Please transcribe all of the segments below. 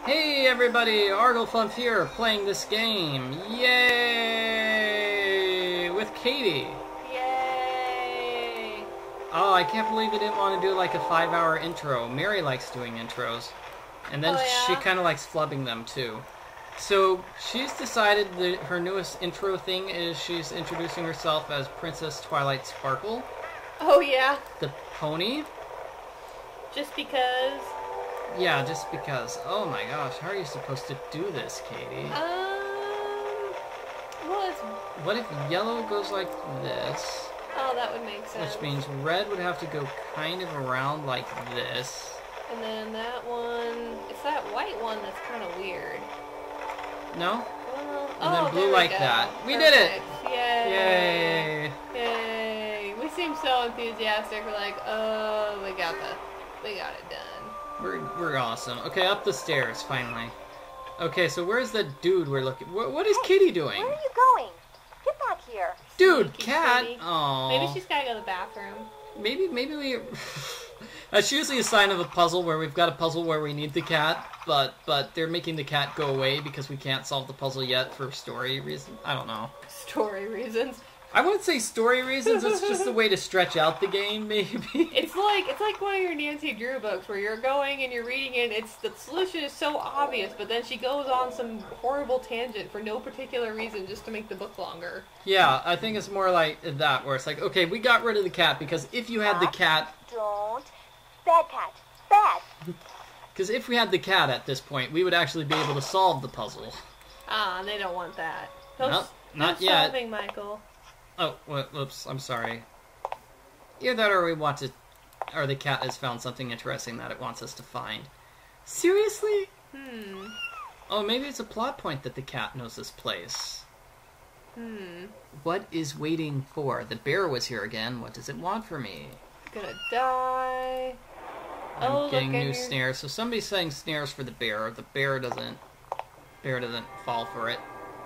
Hey everybody, Arglefump here, playing this game. Yay! With Katie. Yay! Oh, I can't believe we didn't want to do like a 5-hour intro. Mary likes doing intros. And then she kind of likes flubbing them too. So she's decided that her newest intro thing is she's introducing herself as Princess Twilight Sparkle. Oh yeah? The pony. Just because... Yeah, just because. Oh my gosh, how are you supposed to do this, Katie? Well, it's... What if yellow goes like this? Oh, that would make sense. Which means red would have to go kind of around like this. And then that one... It's that white one that's kind of weird. No? Well, And then blue like that. We did it! Yay! Yay! Yay! We seem so enthusiastic. We're like, oh, we got it done. We're awesome. Okay, up the stairs, finally. Okay, so where's the dude we're looking... What is Kitty doing? Where are you going? Get back here. Dude, Sneaky cat! Kitty. Aww. Maybe she's gotta go to the bathroom. Maybe we... That's usually a sign of a puzzle where we've got a puzzle where we need the cat, but they're making the cat go away because we can't solve the puzzle yet for story reasons. I don't know. Story reasons. I wouldn't say story reasons, it's just a way to stretch out the game, maybe. It's like one of your Nancy Drew books where you're going and you're reading it, the solution is so obvious, but then she goes on some horrible tangent for no particular reason just to make the book longer. Yeah, I think it's more like that, where it's like, okay, we got rid of the cat, because if you had the cat... Don't. Bad cat. Bad. Because if we had the cat at this point, we would actually be able to solve the puzzle. Ah, they don't want that. Nope, not no yet. solving, Michael. Oh, whoops, I'm sorry. Either that or or the cat has found something interesting that it wants us to find. Seriously? Oh, maybe it's a plot point that the cat knows this place. What is waiting for? The bear was here again. What does it want from me? Gonna die. I'm getting new snares. So somebody's setting snares for the bear. The bear doesn't fall for it.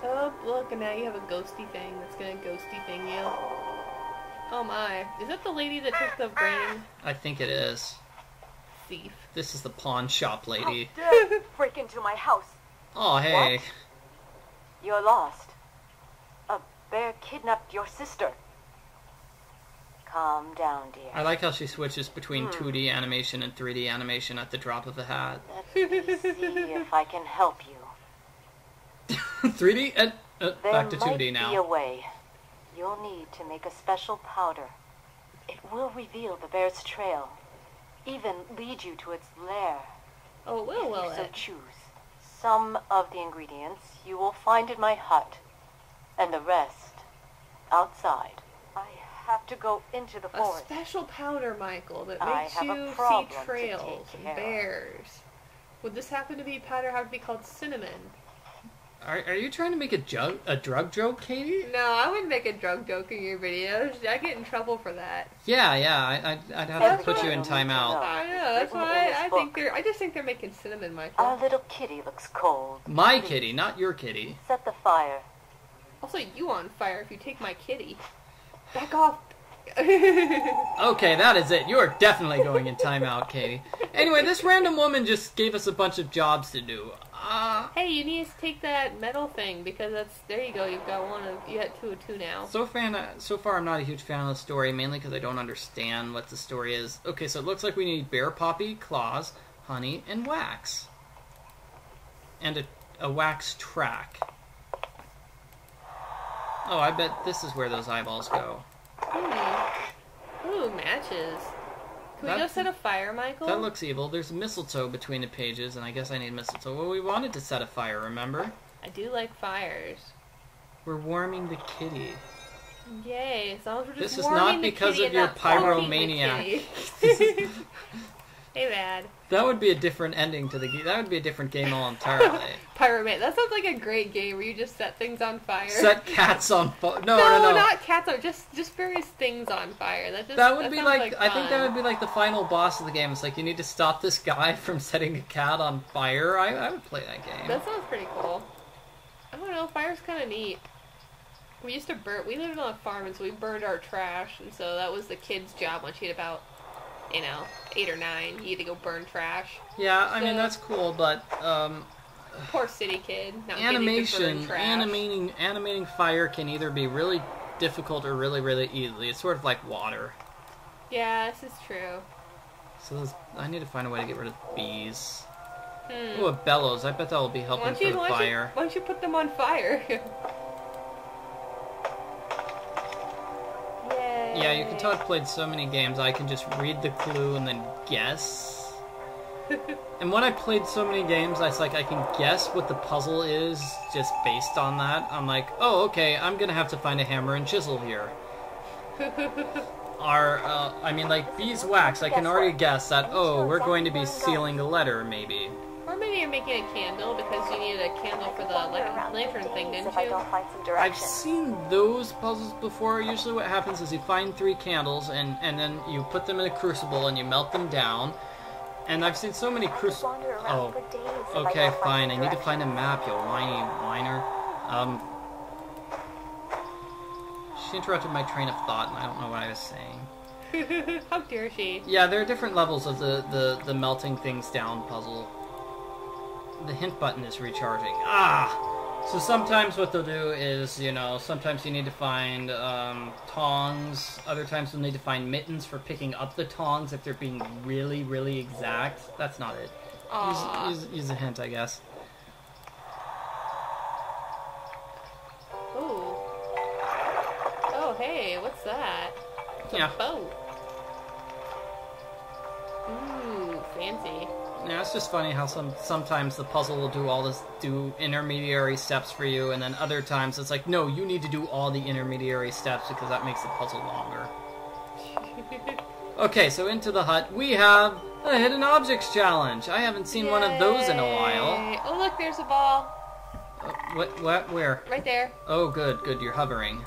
Oh, look, and now you have a ghosty thing that's gonna ghosty thing you. Oh my. Is that the lady that took the brain? I think it is. Thief. This is the pawn shop lady. How dare you break into my house? Oh, hey. What? You're lost. A bear kidnapped your sister. Calm down, dear. I like how she switches between 2D animation and 3D animation at the drop of a hat. Let me see if I can help you. 3D? Back to 2D There might be now. a way. You'll need to make a special powder. It will reveal the bear's trail. Even lead you to its lair. Oh, If will you so it? choose. Some of the ingredients you will find in my hut. And the rest outside. I have to go into the A forest. special powder, Michael, that I makes have a you see problem to trails take and care of. bears. Would this happen to be powder have to be called cinnamon? Are you trying to make a drug joke, Katie? No, I wouldn't make a drug joke in your videos. I get in trouble for that. Yeah, I'd have to put you in timeout. I know, that's why I just think they're making cinnamon, Michael. Our little kitty looks cold. My Please, kitty, not your kitty. Set the fire. I'll set you on fire if you take my kitty. Back off. Okay, that is it. You are definitely going in timeout, Katie. Anyway, this random woman just gave us a bunch of jobs to do. Hey, you need to take that metal thing because there you go. You've got you got 2 of 2 now. So far, I'm not a huge fan of the story, mainly because I don't understand what the story is. Okay, so it looks like we need bear poppy, claws, honey, and wax. And a wax track. Oh, I bet this is where those eyeballs go. Ooh, matches. Can we go set a fire, Michael? That looks evil. There's mistletoe between the pages, and I guess I need mistletoe. Well, we wanted to set a fire, remember? I do like fires. We're warming the kitty. Yay, as long as we're just This is warming not the because kitty of your and not popping the pyromaniac. kitty. Hey, Bad. That would be a different ending to the game. That would be a different game all entirely. Pyroman. That sounds like a great game where you just set things on fire. Set cats on fire. No, not cats on. Just various things on fire. That would be like I think that fun. would be like the final boss of the game. It's like you need to stop this guy from setting a cat on fire. I would play that game. That sounds pretty cool. I don't know. Fire's kind of neat. We used to we lived on a farm, and so we burned our trash, and so that was the kid's job when she had about you know, 8 or 9, you get to go burn trash. Yeah, I mean So- that's cool, but Poor city kid. Not getting to burn trash. animating fire can either be really difficult or really, really easy. It's sort of like water. Yeah, this is true. So I need to find a way to get rid of bees. Hmm. Oh, a bellows. I bet that will be helping for the fire. Why don't you put them on fire? Yay. Yeah, you can tell I've played so many games, I can just read the clue and then guess. And when I played so many games, it's like I can guess what the puzzle is just based on that. I'm like, oh, okay, I'm gonna have to find a hammer and chisel here. I mean, like beeswax, I can already guess that, oh, we're going to be sealing a letter, maybe. Or maybe you're making a candle because you needed a candle for the lantern thing, didn't If I you? don't find some I've direction. seen those puzzles before. Usually what happens is you find 3 candles and then you put them in a crucible and you melt them down. And I've seen so many crucibles. Wander around Oh, for days if I okay, don't fine. find I some need to direction. find a map, you whiny whiner. She interrupted my train of thought and I don't know what I was saying. How dare she? Yeah, there are different levels of the melting things down puzzle. The hint button is recharging. Ah! So sometimes what they'll do is, you know, sometimes you need to find tongs. Other times you'll need to find mittens for picking up the tongs if they're being really, really exact. That's not it. Aww. Use a hint, I guess. Ooh. Oh, hey, what's that? It's a Yeah. boat. Ooh, fancy. Yeah, it's just funny how sometimes the puzzle will do intermediary steps for you, and then other times it's like, no, you need to do all the intermediary steps because that makes the puzzle longer. Okay, so into the hut, we have a hidden objects challenge. I haven't seen one of those in a while. Yay. Oh, look, there's a ball. What, where? Right there. Oh, good, you're hovering.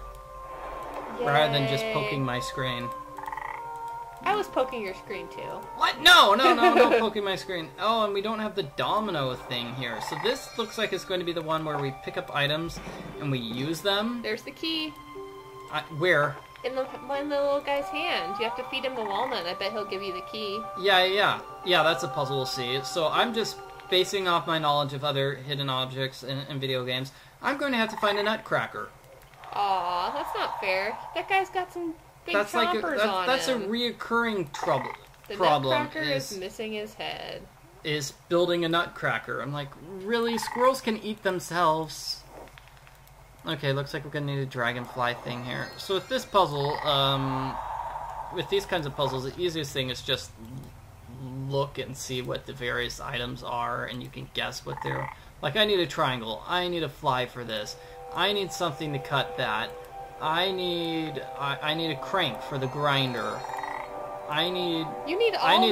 Rather than just poking my screen. I was poking your screen, too. What? No, poking my screen. Oh, and we don't have the domino thing here. So this looks like it's going to be the one where we pick up items and we use them. There's the key. Where? In the little guy's hand. You have to feed him the walnut, and I bet he'll give you the key. Yeah, that's a puzzle we'll see. So I'm just basing off my knowledge of other hidden objects in video games. I'm going to have to find a nutcracker. Aw, that's not fair. That guy's got some big chompers on that's a him. reoccurring The problem nutcracker is missing his head. is building a nutcracker. I'm like, really? Squirrels can eat themselves. Okay, looks like we're gonna need a dragonfly thing here. So with this puzzle, with these kinds of puzzles, the easiest thing is just look and see what the various items are, and you can guess what they're... Like, I need a triangle. I need a fly for this. I need something to cut that. I need a crank for the grinder. I need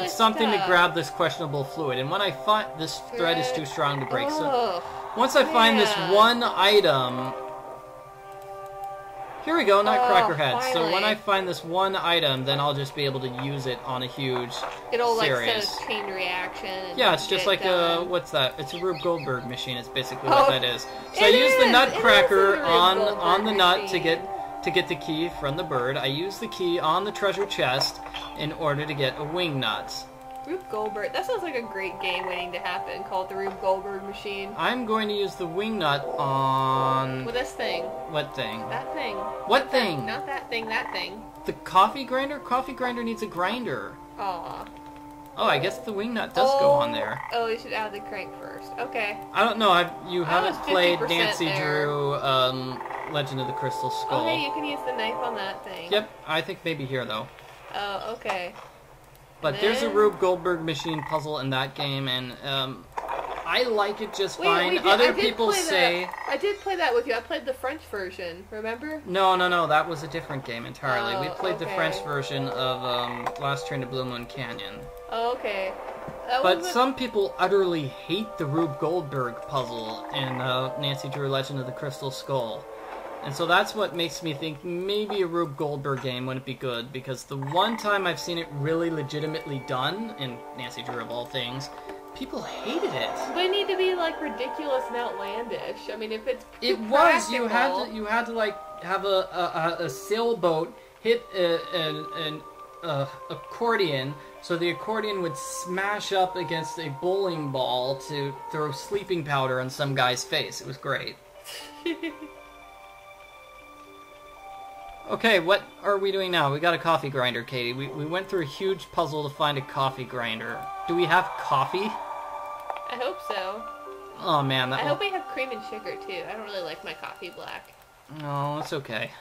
this something to stuff. grab this questionable fluid. And when I find this thread is too strong to break, so Ugh. once I find this man. one item, here we go, nutcracker head. So when finally. I find this one item, then I'll just be able to use it on a huge It'll like series. set a chain reaction. And Yeah, it's just get like done. what's that? It's a Rube Goldberg machine. It's basically Oh, what that is. So I it use the is! nutcracker It is a Rube on Goldberg the nut to machine. get the key from the bird. I use the key on the treasure chest in order to get a wing nut. Rube Goldberg. That sounds like a great game waiting to happen. Called the Rube Goldberg machine. I'm going to use the wing nut on With this thing. what thing? That thing. What thing? Not that thing. That thing. The coffee grinder? Coffee grinder needs a grinder. Aw. Oh, I guess the wing nut does go on there. Oh, you should add the crank first. Okay. I don't know. You haven't was played 50% Nancy there. Drew Legend of the Crystal Skull. Oh, hey, you can use the knife on that thing. Yep, I think maybe here though. Oh, okay. But there's a then- Rube Goldberg machine puzzle in that game, and I like it just Wait, fine. we did- Other I did people play say I did play that with you. I played the French version. Remember? no, that was a different game entirely. We Oh, played the okay. French version of Last Train to Blue Moon Canyon. Oh, okay. That But wasn't- some people utterly hate the Rube Goldberg puzzle in Nancy Drew Legend of the Crystal Skull. And so that's what makes me think maybe a Rube Goldberg game wouldn't be good, because the one time I've seen it really legitimately done, in Nancy Drew of all things, people hated it. They need to be like ridiculous and outlandish. I mean, if it's It too was, you practical- had to like have a sailboat hit accordion, so the accordion would smash up against a bowling ball to throw sleeping powder on some guy's face. It was great. Okay, what are we doing now? We got a coffee grinder, Katie. We went through a huge puzzle to find a coffee grinder. Do we have coffee? I hope so. Oh man, I hope we have cream and sugar too. I don't really like my coffee black. No, it's okay.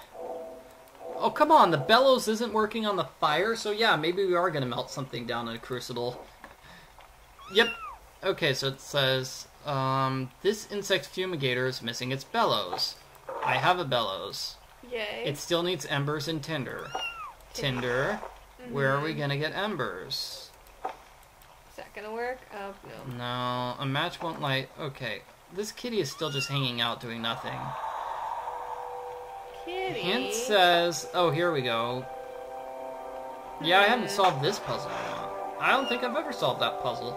Oh, come on, the bellows isn't working on the fire, so yeah, maybe we are going to melt something down in a crucible. Yep. Okay, so it says, this insect fumigator is missing its bellows. I have a bellows. Yay. It still needs embers and tinder. Tinder, where are we going to get embers? Is that going to work? Oh, no. No, a match won't light. Okay, this kitty is still just hanging out doing nothing. Kitty. Hint says, oh, here we go. Yeah, I haven't solved this puzzle yet. I don't think I've ever solved that puzzle.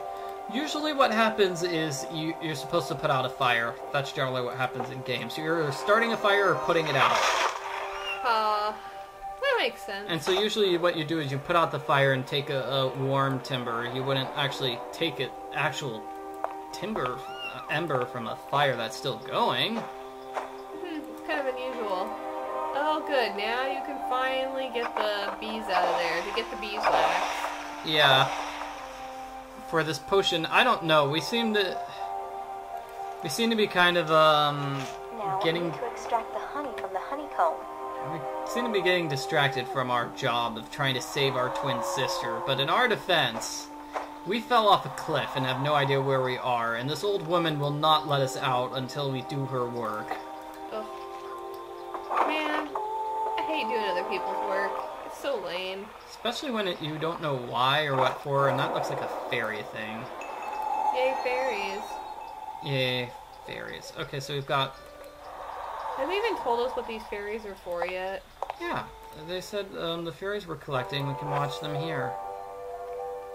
Usually what happens is you're supposed to put out a fire. That's generally what happens in games. You're either starting a fire or putting it out. That makes sense. And so usually what you do is you put out the fire and take a warm timber. You wouldn't actually take an actual timber, ember from a fire that's still going. It's kind of unusual. Oh, good. Now you can finally get the bees out of there to get the beeswax. Yeah. For this potion, I don't know. We seem to be kind of Now getting. we need to extract the honey from the honeycomb. We seem to be getting distracted from our job of trying to save our twin sister. But in our defense, we fell off a cliff and have no idea where we are, and this old woman will not let us out until we do her work. Ugh. Man, I hate doing other people's work. It's so lame. Especially when you don't know why or what for, and that looks like a fairy thing. Yay, fairies. Yay, fairies. Okay, so we've got... Have they even told us what these fairies are for yet? Yeah, they said the fairies we're collecting, we can watch them here.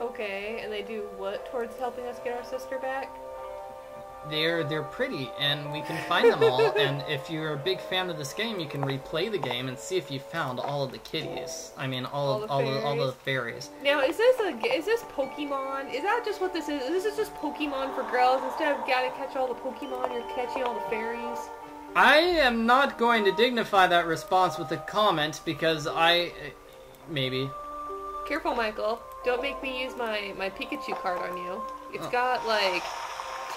Okay, and they do what towards helping us get our sister back? They're pretty, and we can find them all, and if you're a big fan of this game, you can replay the game and see if you found all of the kitties. I mean, all the fairies. Now, is this Pokemon? Is that just what this is? This is just Pokemon for girls? Instead of gotta catch all the Pokemon, you're catching all the fairies? I am not going to dignify that response with a comment, because maybe. Careful, Michael. Don't make me use my Pikachu card on you. It's got, like...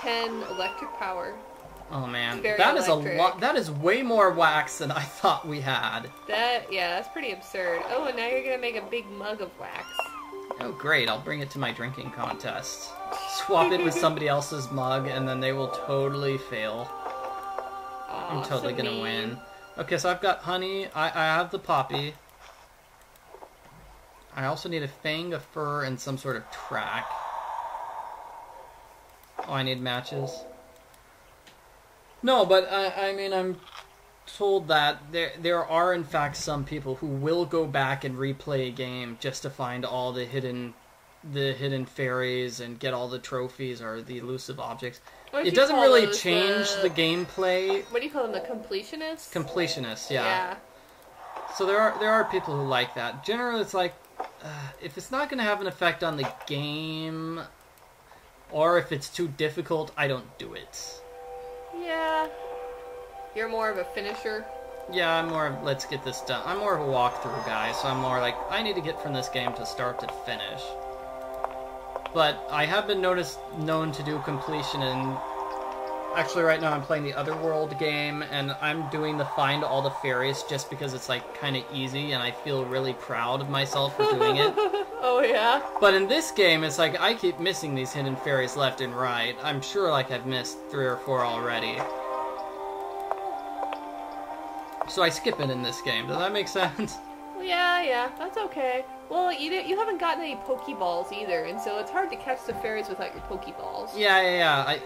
10 electric power. Oh man, Very that is electric. a lot. That is way more wax than I thought we had. That's pretty absurd. Oh, and now you're gonna make a big mug of wax. Oh great, I'll bring it to my drinking contest. Swap it with somebody else's mug, and then they will totally fail. Aw, I'm totally so gonna mean. win. Okay, so I've got honey. I have the poppy. I also need a fang, a fur, and some sort of track. Oh, I need matches. No, but I mean, I'm told that there are in fact some people who will go back and replay a game just to find all the hidden fairies and get all the trophies or the elusive objects. It doesn't really change the gameplay. What do you call them? The completionists? Completionists, yeah. So there are people who like that. Generally, it's like if it's not going to have an effect on the game. Or if it's too difficult, I don't do it. Yeah. You're more of a finisher? Yeah, I'm more of, let's get this done. I'm more of a walkthrough guy, so I'm more like, I need to get from this game to start to finish. But I have been known to do completion, and actually right now I'm playing the Otherworld game, and I'm doing the find all the fairies just because it's like kind of easy, and I feel really proud of myself for doing it. Oh yeah? But in this game, it's like I keep missing these hidden fairies left and right. I'm sure like I've missed 3 or 4 already. So I skip it in this game. Does that make sense? Yeah, that's okay. Well, you haven't gotten any Pokeballs either, and so it's hard to catch the fairies without your Pokeballs. Yeah.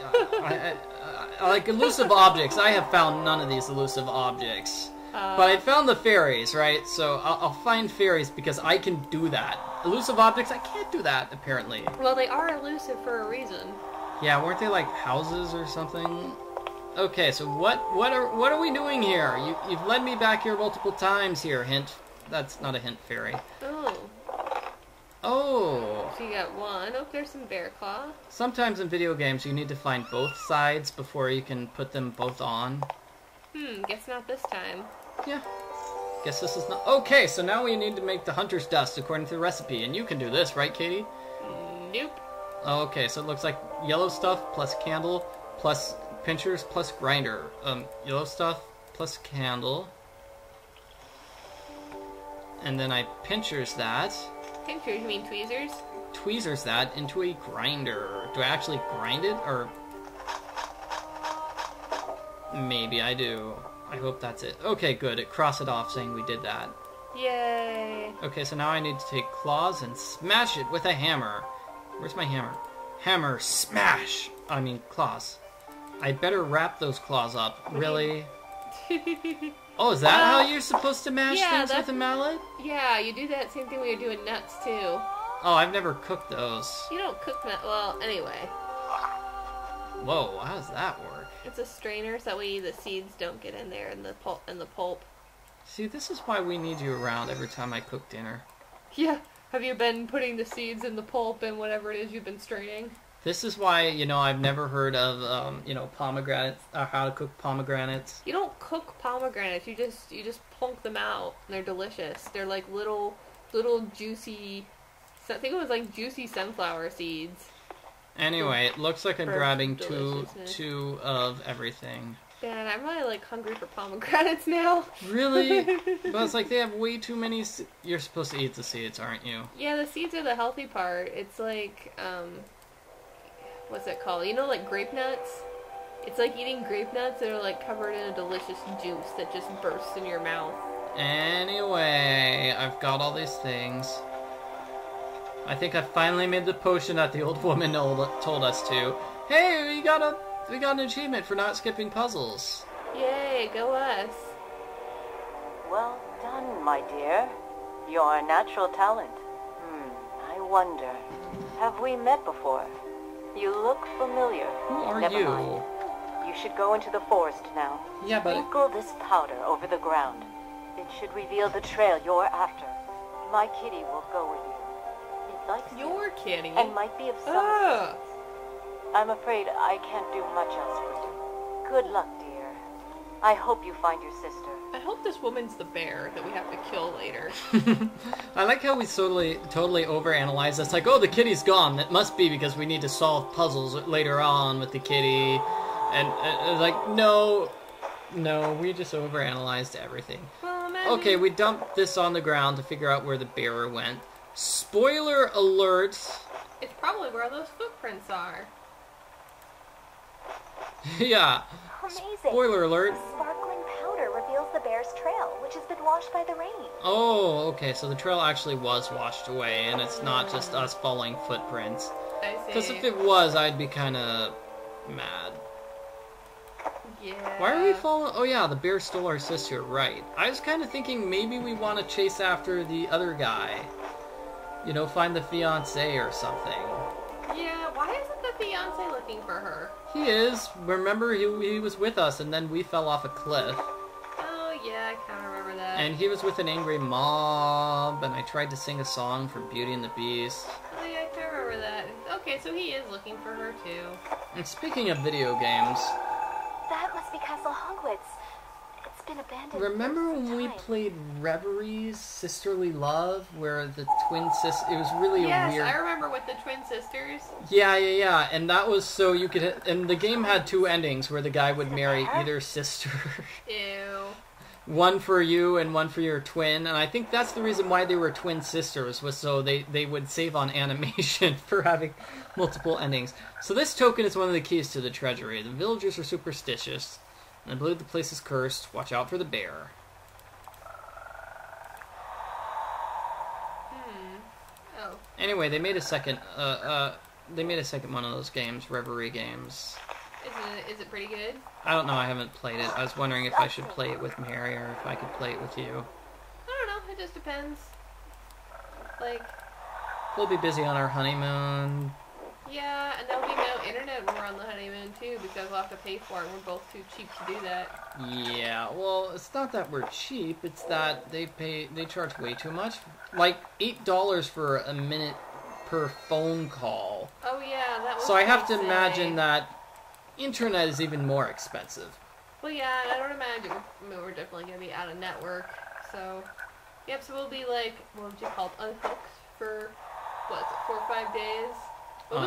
I like elusive objects. I have found none of these elusive objects. But I found the fairies, right? So I'll find fairies because I can do that. Elusive objects, I can't do that, apparently. Well, they are elusive for a reason. Yeah, weren't they like houses or something? Okay, so what are we doing here? You've led me back here multiple times here, hint. That's not a hint fairy. Oh. Oh! So you got one. Oh, there's some bear claw. Sometimes in video games you need to find both sides before you can put them both on. Guess not this time. Yeah. Guess this is not... Okay, so now we need to make the hunter's dust according to the recipe. And you can do this, right, Katie? Nope. Okay, so it looks like yellow stuff plus candle plus pinchers plus grinder. Yellow stuff plus candle. And then I pinchers that. Pinchers, you mean tweezers? Tweezers that into a grinder. Do I actually grind it? Or... maybe I do. I hope that's it. Okay, good. It crossed it off saying we did that. Yay. Okay, so now I need to take claws and smash it with a hammer. Where's my hammer? Hammer, smash! I mean, claws. I'd better wrap those claws up. Really? Oh, is that how you're supposed to mash things with a mallet? Yeah, you do that same thing when you're doing nuts, too. Oh, I've never cooked those. You don't cook nuts. Well, anyway. Whoa, how does that work? It's a strainer, so that way the seeds don't get in there in the pulp. See, this is why we need you around every time I cook dinner. Yeah. Have you been putting the seeds in the pulp and whatever it is you've been straining? This is why, I've never heard of, pomegranates, how to cook pomegranates. You don't cook pomegranates. You just plunk them out, and they're delicious. They're like little juicy. I think it was like juicy sunflower seeds. Anyway, it looks like I'm grabbing two of everything. Man, I'm really like hungry for pomegranates now. Really? But it's like they have way too many. You're supposed to eat the seeds, aren't you? Yeah, the seeds are the healthy part. It's like what's it called? Like grape nuts. It's like eating grape nuts that are like covered in a delicious juice that just bursts in your mouth. Anyway, I've got all these things. I think I finally made the potion that the old woman told us to. Hey, we got an achievement for not skipping puzzles. Yay, go us. Well done, my dear. You're a natural talent. I wonder, have we met before? You look familiar. Who are Never you? mind. You should go into the forest now. Yeah, but... Sprinkle this powder over the ground. It should reveal the trail you're after. My kitty will go with you. It likes Your kitty? and might be of some assistance. I'm afraid I can't do much else for you. Good luck, dear. I hope you find your sister. I hope this woman's the bear that we have to kill later. I like how we totally overanalyze this. Like, oh, the kitty's gone. That must be because we need to solve puzzles later on with the kitty. And like, no, we just overanalyzed everything. Well, imagine... Okay, we dumped this on the ground to figure out where the bear went. Spoiler alert. It's probably where those footprints are. Yeah. Amazing. Spoiler alert. The sparkling powder reveals the bear's trail, which has been washed by the rain. Oh, okay, so the trail actually was washed away, and it's not just us following footprints. I see. Because if it was, I'd be kind of mad. Yeah. Why are we following? Oh yeah, the bear stole our sister, right. I was kind of thinking maybe we want to chase after the other guy. Find the fiancé or something. Yeah, why isn't the fiancé looking for her? He is. Remember, he was with us, and then we fell off a cliff. Oh, yeah, I kind of remember that. And he was with an angry mob, and I tried to sing a song for Beauty and the Beast. Oh, yeah, I kind of remember that. Okay, so he is looking for her, too. And speaking of video games... That must be Castle Hogwarts. It's been abandoned. Remember for some when we time. played Reverie's Sisterly Love, where the twin sisters... It was really a Yes, weird... I remember with the twin sisters. Yeah. And that was so you could... And the game had two endings, where the guy would marry either sister. Ew. One for you and one for your twin. And I think that's the reason why they were twin sisters, was so they would save on animation for having multiple endings. So this token is one of the keys to the treasury. The villagers are superstitious, and I believe the place is cursed. Watch out for the bear. Oh. Anyway, they made a second one of those games, Reverie games. Is it pretty good? I don't know, I haven't played it. I was wondering if I should play it with Mary or if I could play it with you. I don't know, it just depends. Like, We'll be busy on our honeymoon. yeah, and there'll be no internet when we're on the honeymoon too, because we'll have to pay for it, and we're both too cheap to do that. Yeah, well, it's not that we're cheap, it's that they charge way too much. Like, $8 for a minute per phone call. Oh yeah, that was So I have to pretty imagine sick. that internet is even more expensive. Well, yeah, I don't imagine. I mean, we're definitely gonna be out of network. So, yep. So we'll be like, what would you call it, unhooked for what is it, 4 or 5 days? What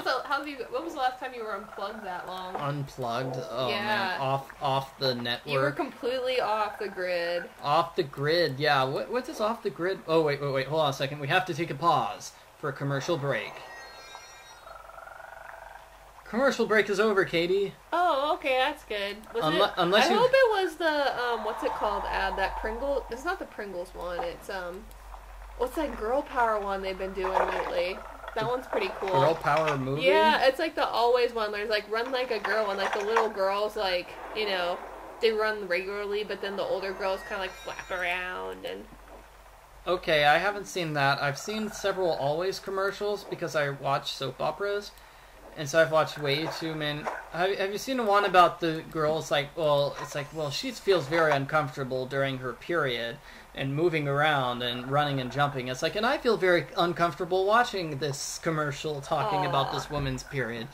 was the last time you were unplugged that long? Unplugged. Oh Yeah. man, off the network. You were completely off the grid. Off the grid. Yeah. What is off the grid? Oh wait. Hold on a second. We have to take a pause for a commercial break. Commercial break is over, Katie. Oh, okay, that's good. Unless I you- hope it was the what's it called? That Pringle. It's not the Pringles one. It's what's that girl power one they've been doing lately? That one's pretty cool. Girl power movie. Yeah, it's like the Always one. There's like Run Like a Girl, and like the little girls, like, you know, they run regularly, but then the older girls kind of like flap around and. Okay, I haven't seen that. I've seen several Always commercials because I watch soap operas, and so I've watched way too many. Have you seen the one about the girls? Well, she feels very uncomfortable during her period and moving around and running and jumping. It's like, and I feel very uncomfortable watching this commercial talking about Aw. this woman's period.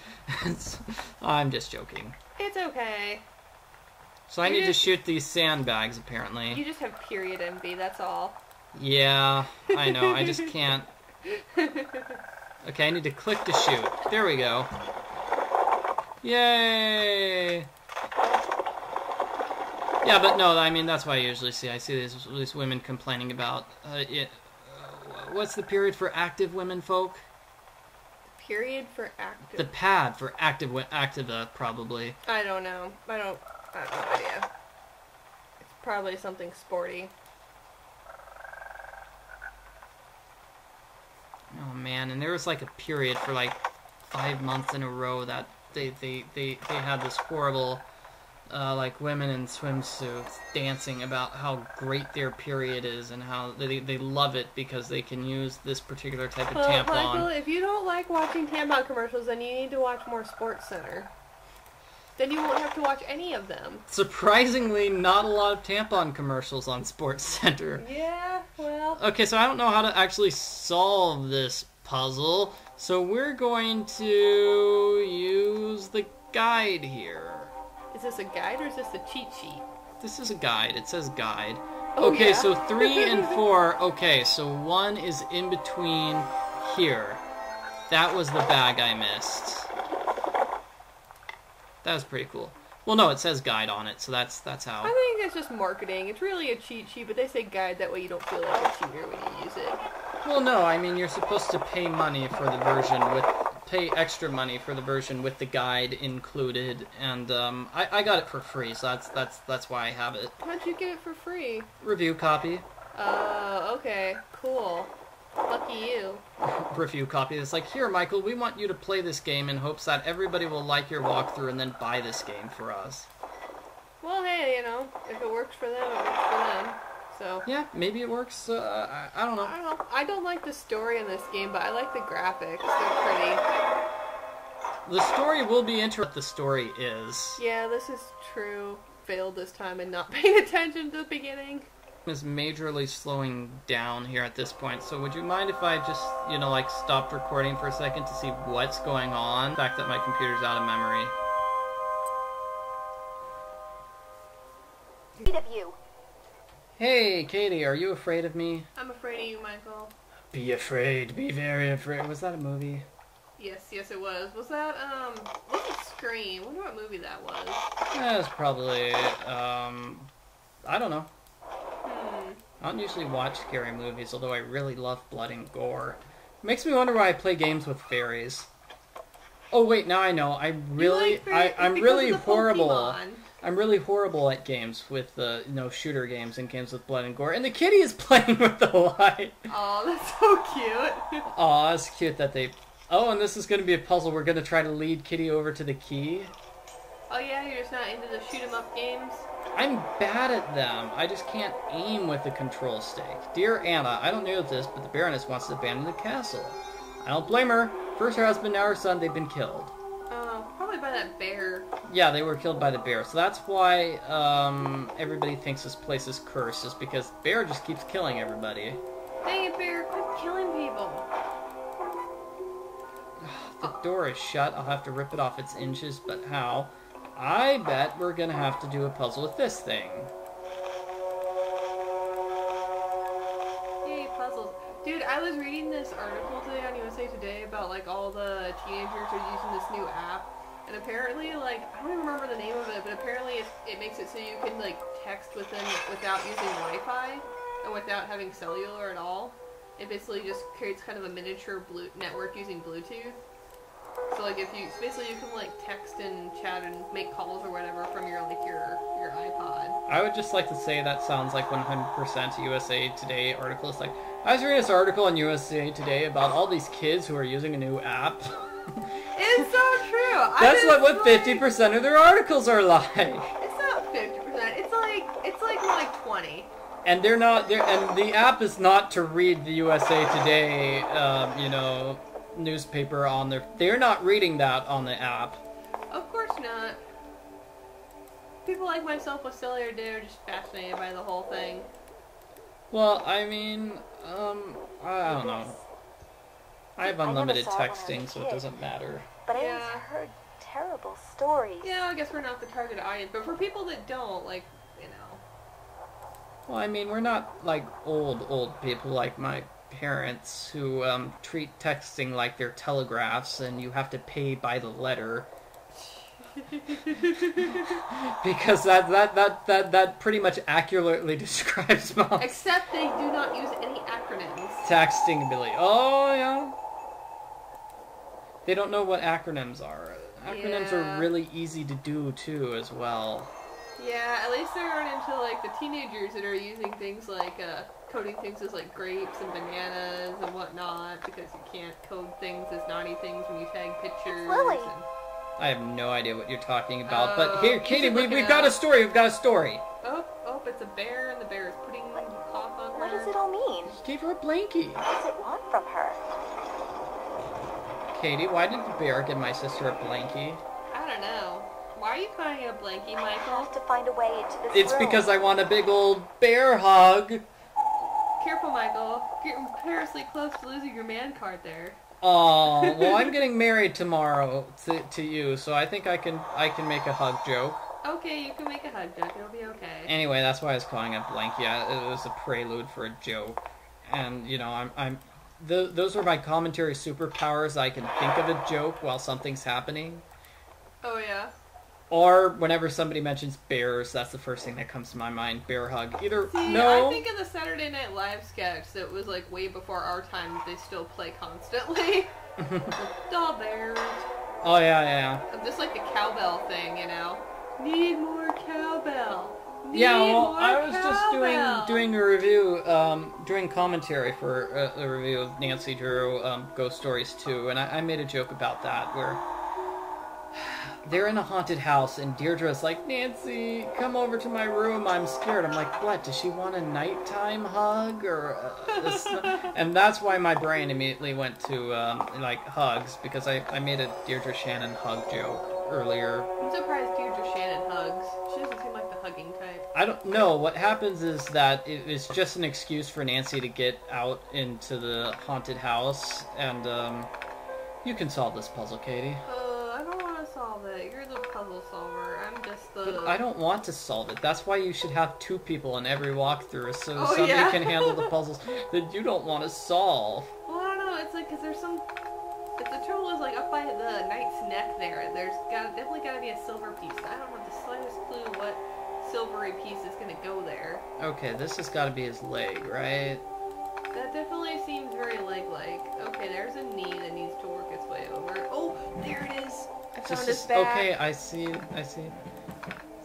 I'm just joking. It's okay. So I You need to just- shoot these sandbags, apparently. You just have period envy. That's all. Yeah, I know. I just can't. Okay, I need to click to shoot. There we go. Yay! Yeah, but no, I mean, that's what I usually see. I see these women complaining about what's the period for active women folk? Period for active. The pad for active, probably. I don't know. I have no idea. It's probably something sporty. Oh man, and there was like a period for like 5 months in a row that they had this horrible like women in swimsuits dancing about how great their period is and how they love it because they can use this particular type of Well, tampon. Michael, if you don't like watching tampon commercials, then you need to watch more Sports Center. Then you won't have to watch any of them. Surprisingly, not a lot of tampon commercials on Sports Center. Yeah, well. Okay, so I don't know how to actually solve this puzzle, so we're going to use the guide here. Is this a guide or is this a cheat sheet? This is a guide. It says guide. Oh, Okay, yeah? so 3 and 4. Okay, so 1 is in between here. That was the bag I missed. That was pretty cool. Well, no, it says guide on it, so that's how. I think it's just marketing. It's really a cheat sheet, but they say guide, that way you don't feel like a cheater when you use it. Well, no, I mean you're supposed to pay money for the version pay extra money for the version with the guide included, and I got it for free, so that's why I have it. How'd you get it for free? Review copy. Okay, cool. Lucky you. Review copy. It's like, here, Michael, we want you to play this game in hopes that everybody will like your walkthrough and then buy this game for us. Well, hey, you know, if it works for them, it works for them. So, Yeah, maybe it works. I don't know. I don't know. I don't like the story in this game, but I like the graphics. They're pretty. The story will be interesting. What the story is Yeah, this is true. Failed this time and not paying attention to the beginning. is majorly slowing down here at this point. So would you mind if I just, like stopped recording for a second to see what's going on? The fact that my computer's out of memory. Afraid of you. Hey, Katie, are you afraid of me? I'm afraid of you, Michael. Be afraid. Be very afraid. Was that a movie? Yes, it was. Was that, was it Scream? I wonder what movie that was. That was probably, I don't know. I don't usually watch scary movies, although I really love blood and gore. Makes me wonder why I play games with fairies. Oh wait, now I know. I'm really horrible. Pokemon. I'm really horrible at games with shooter games and games with blood and gore. And the kitty is playing with the light. Oh, that's so cute. Aw, it's cute that they. Oh, and this is going to be a puzzle. We're going to try to lead Kitty over to the key. Oh yeah, you're just not into the shoot 'em up games? I'm bad at them. I just can't aim with the control stick. Dear Anna, I don't know this, but the Baroness wants to abandon the castle. I don't blame her. First her husband, now her son, they've been killed. Probably by that bear. Yeah, they were killed by the bear. So that's why everybody thinks this place is cursed, is because the bear just keeps killing everybody. Dang it, bear, quit killing people. door is shut. I'll have to rip it off its hinges, but how? I bet we're gonna have to do a puzzle with this thing. Yay, puzzles. Dude, I was reading this article today on USA Today about, like, all the teenagers are using this new app. And apparently, like, I don't even remember the name of it, but apparently it makes it so you can, like, text with them without using Wi-Fi and without having cellular at all. It basically just creates kind of a miniature network using Bluetooth. So, like, basically you can, like, text and chat and make calls or whatever from your iPod. I would just like to say that sounds like 100% USA Today article. It's like, I was reading this article on USA Today about all these kids who are using a new app. It's so true! That's what 50% of their articles are like. It's not 50%, it's like more like 20. And they're not, and the app is not to read the USA Today, newspaper on they're not reading that on the app. Of course not. People like myself with cellular data are just fascinated by the whole thing. Well, I mean, I don't know. I have unlimited texting, so it doesn't matter. But I always heard terrible stories. Yeah, I guess we're not the target audience, but for people that don't, like, you know. Well, I mean, we're not like old people like my parents who treat texting like they're telegraphs and you have to pay by the letter. Because that pretty much accurately describes Mom. Except they do not use any acronyms. Texting ability. Oh, yeah. They don't know what acronyms are. Acronyms are really easy to do, too, as well. Yeah, at least they aren't into, like, the teenagers that are using things like, coding things as, like, grapes and bananas and whatnot, because you can't code things as naughty things when you tag pictures. It's Lily. And... I have no idea what you're talking about, but here, Katie, we've got a story. We've got a story. Oh, it's a bear, and the bear is putting cloth on her. What does it all mean? Just gave her a blankie. What does it want from her? Katie, why did the bear give my sister a blankie? I don't know. Why are you calling it a blankie, I Michael? have to find a way into this It's room. because I want a big old bear hug. Careful, Michael. You're perilously close to losing your man card there. Oh, well, I'm getting married tomorrow to you, so I think I can make a hug joke. Okay, you can make a hug joke. It'll be okay. Anyway, that's why I was calling it blankie. It was a prelude for a joke, and you know, those are my commentary superpowers. I can think of a joke while something's happening. Oh yeah. Or whenever somebody mentions bears, that's the first thing that comes to my mind. Bear hug. Either See, no. I think of the Saturday Night Live sketch that was like way before our time that they still play constantly. The bears. Oh yeah. Just like the cowbell thing, you know. Need more cowbell. Yeah, well, more I was cowbell. just doing a review, doing commentary for a review of Nancy Drew, Ghost Stories 2, and I made a joke about that, where they're in a haunted house, and Deirdre's like, Nancy, come over to my room, I'm scared. I'm like, what, does she want a nighttime hug, or and that's why my brain immediately went to, like, hugs, because I made a Deirdre Shannon hug joke earlier. I'm surprised Deirdre Shannon hugs. She doesn't seem like the hugging type. I don't know. What happens is that it is just an excuse for Nancy to get out into the haunted house, and you can solve this puzzle, Katie. I don't want to solve it. You're the puzzle solver. I'm just the... But I don't want to solve it. That's why you should have two people in every walkthrough, so somebody yeah? can handle the puzzles that you don't want to solve. Well, I don't know. It's like, because there's some... But the trouble is, like, up by the knight's neck there, there's definitely got to be a silver piece. I don't have the slightest clue what silvery piece is going to go there. Okay, this has got to be his leg, right? That definitely seems very leg-like. Okay, there's a knee that needs to work its way over. Oh, there it is! I found his back. Okay, I see.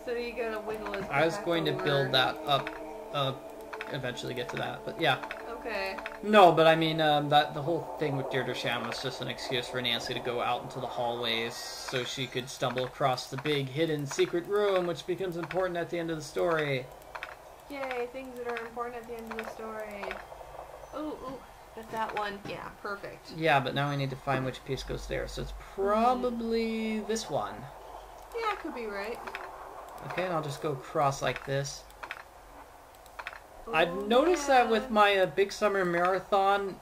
So you gotta wiggle his back I was going to over. build that up, eventually get to that, but yeah. Okay. No, but I mean, that the whole thing with Deirdre Shannon was just an excuse for Nancy to go out into the hallways so she could stumble across the big hidden secret room, which becomes important at the end of the story. Yay, things that are important at the end of the story. Ooh, that's that one. Yeah, perfect. Yeah, but now we need to find which piece goes there, so it's probably this one. Yeah, could be right. Okay, and I'll just go across like this. I've noticed that with my Big Summer Marathon,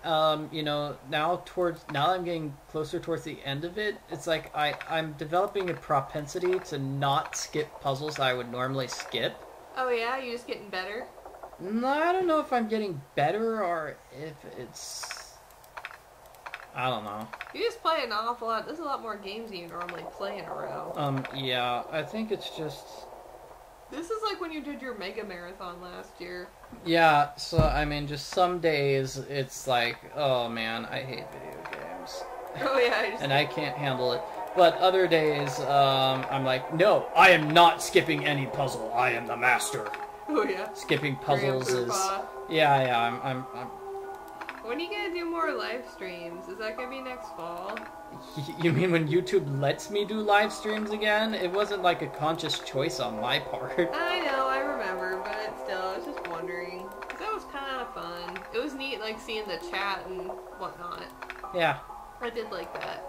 you know, now that I'm getting closer towards the end of it, it's like I'm developing a propensity to not skip puzzles I would normally skip. Oh yeah, you just getting better? No, I don't know if I'm getting better or if it's... I don't know. You just play an awful lot. There's a lot more games than you normally play in a row. Yeah, I think it's just... This is like when you did your Mega Marathon last year. Yeah, so, I mean, just some days, it's like, oh man, I hate video games. Oh yeah, and I can't handle it. But other days, I'm like, no, I am not skipping any puzzle. I am the master. Oh yeah. Skipping puzzles Grandpa. is... Yeah, I'm... When are you gonna do more live streams? Is that gonna be next fall? You mean when YouTube lets me do live streams again? It wasn't like a conscious choice on my part. I know, I remember, but still, I was just wondering. 'Cause that was kind of fun. It was neat, like, seeing the chat and whatnot. Yeah. I did like that.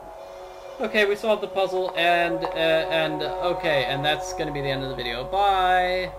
Okay, we solved the puzzle, and okay, and that's gonna be the end of the video. Bye!